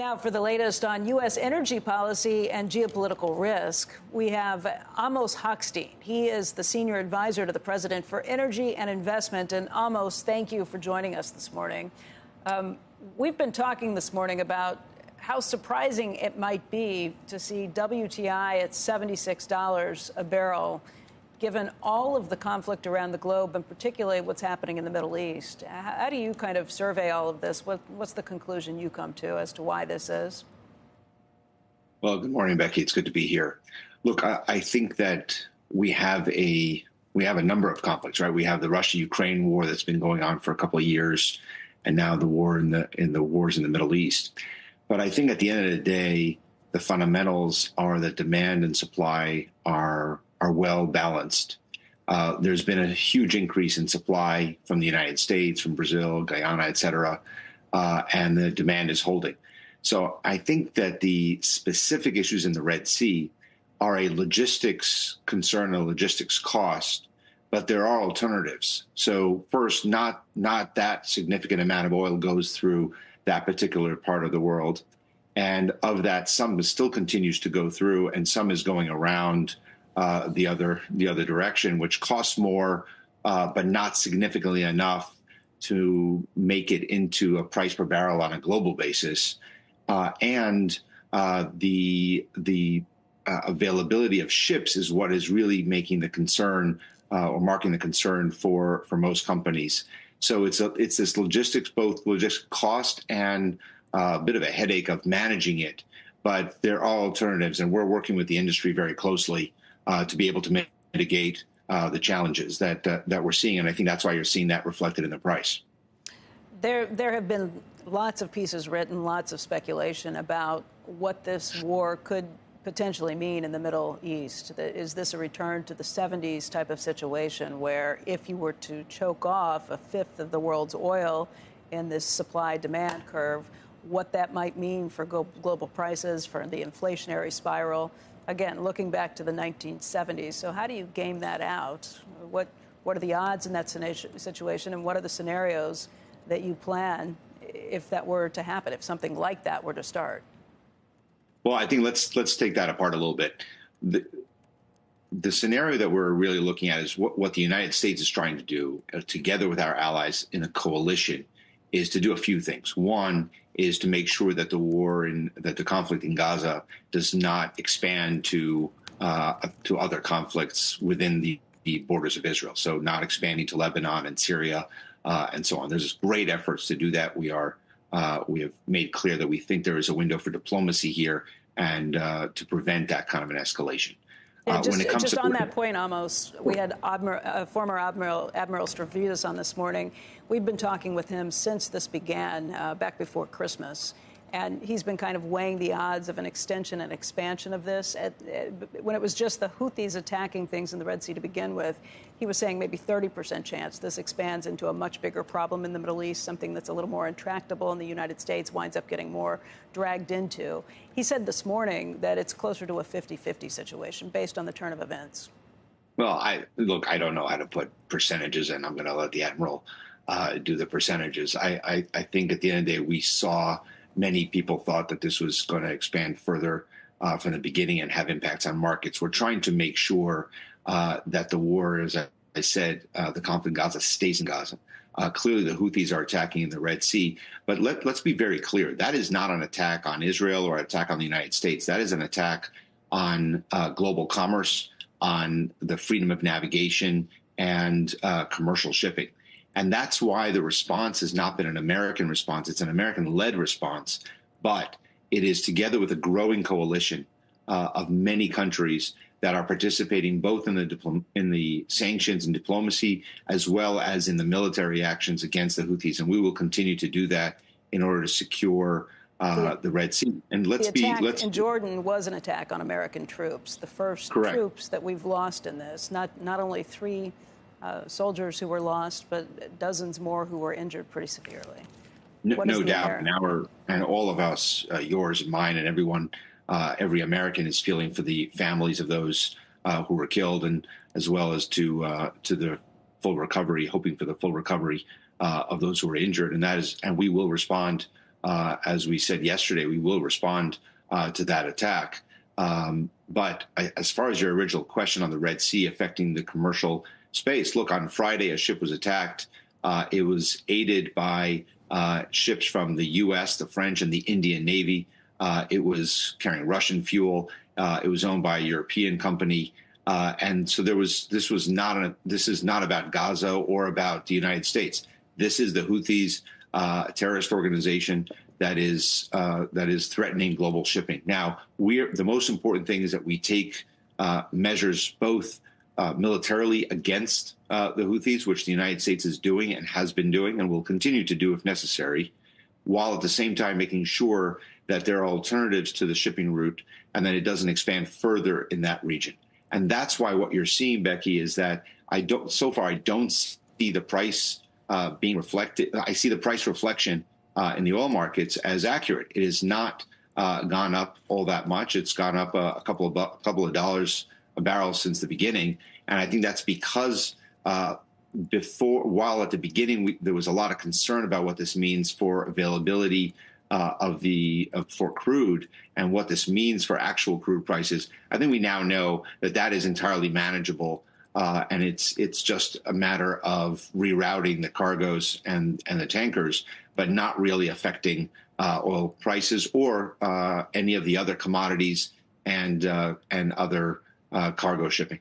Now, for the latest on U.S. energy policy and geopolitical risk, we have Amos Hochstein. He is the senior advisor to the president for energy and investment. And Amos, thank you for joining us this morning. We've been talking this morning about how surprising it might be to see WTI at $76 a barrel, given all of the conflict around the globe, and particularly what's happening in the Middle East. How do you kind of survey all of this? What's the conclusion you come to as to why this is? Well, good morning, Becky. It's good to be here. Look, I think that we have a number of conflicts, right? We have the Russia-Ukraine war that's been going on for a couple of years, and now the war in the wars in the Middle East. But I think at the end of the day, the fundamentals are that demand and supply are well balanced. There's been a huge increase in supply from the United States, from Brazil, Guyana, et cetera, and the demand is holding. So I think that the specific issues in the Red Sea are a logistics concern, a logistics cost, but there are alternatives. So first, not that significant amount of oil goes through that particular part of the world. And of that, some still continues to go through, and some is going around the other direction, which costs more, but not significantly enough to make it into a price per barrel on a global basis. And the availability of ships is what is really making the concern or marking the concern for most companies. So it's this both logistics cost and a bit of a headache of managing it. But there are alternatives, and we're working with the industry very closely to be able to mitigate the challenges that we're seeing. And I think that's why you're seeing that reflected in the price. There have been lots of pieces written, lots of speculation about what this war could potentially mean in the Middle East. Is this a return to the 70s type of situation where if you were to choke off a fifth of the world's oil in this supply-demand curve, what that might mean for global prices, for the inflationary spiral? Again, looking back to the 1970s. So how do you game that out? What are the odds in that situation, and what are the scenarios that you plan if that were to happen, if something like that were to start? Well, I think let's take that apart a little bit. The scenario that we're really looking at is what the United States is trying to do together with our allies in a coalition is to do a few things. One is to make sure that the conflict in Gaza does not expand to other conflicts within the borders of Israel. So not expanding to Lebanon and Syria and so on. There's great efforts to do that. We have made clear that we think there is a window for diplomacy here and to prevent that kind of an escalation. When it comes just on that point, Amos, we had former Admiral Stavridis on this morning. We've been talking with him since this began, back before Christmas, and he's been kind of weighing the odds of an extension and expansion of this. When it was just the Houthis attacking things in the Red Sea to begin with, he was saying maybe 30% chance this expands into a much bigger problem in the Middle East, something that's a little more intractable, and the United States winds up getting more dragged into. He said this morning that it's closer to a 50-50 situation based on the turn of events. Well, I don't know how to put percentages, and I'm going to let the Admiral do the percentages. I think at the end of the day, we saw many people thought that this was going to expand further from the beginning and have impacts on markets. We're trying to make sure that the war, as I said, the conflict in Gaza stays in Gaza. Clearly, the Houthis are attacking in the Red Sea. But let's be very clear. That is not an attack on Israel or an attack on the United States. That is an attack on global commerce, on the freedom of navigation, and commercial shipping. And that's why the response has not been an American response. It's an American-led response. But it is together with a growing coalition of many countries that are participating both in the sanctions and diplomacy, as well as in the military actions against the Houthis. And we will continue to do that in order to secure the Red Sea. And the attack in Jordan was an attack on American troops, the first troops that we've lost in this. Not only 3 soldiers who were lost, but dozens more who were injured pretty severely. No doubt. And all of us, yours and mine and everyone, every American is feeling for the families of those who were killed, and as well as to the full recovery, hoping for the full recovery of those who were injured. And we will respond as we said yesterday, we will respond to that attack. But as far as your original question on the Red Sea affecting the commercial space, look, on Friday, a ship was attacked. It was aided by ships from the U.S., the French, and the Indian Navy. It was carrying Russian fuel. It was owned by a European company. And so this is not about Gaza or about the United States. This is the Houthis, a terrorist organization that is threatening global shipping. Now, the most important thing is that we take measures both militarily against the Houthis, which the United States is doing and has been doing and will continue to do if necessary, while at the same time making sure that there are alternatives to the shipping route and that it doesn't expand further in that region. And that's why what you're seeing, Becky, is that I don't see the price being reflected. I see the price reflection in the oil markets as accurate. It has not gone up all that much. It's gone up a couple of dollars a barrel since the beginning. And I think that's because while at the beginning there was a lot of concern about what this means for availability for crude and what this means for actual crude prices, I think we now know that that is entirely manageable, and it's just a matter of rerouting the cargoes and the tankers, but not really affecting oil prices or any of the other commodities and other cargo shipping.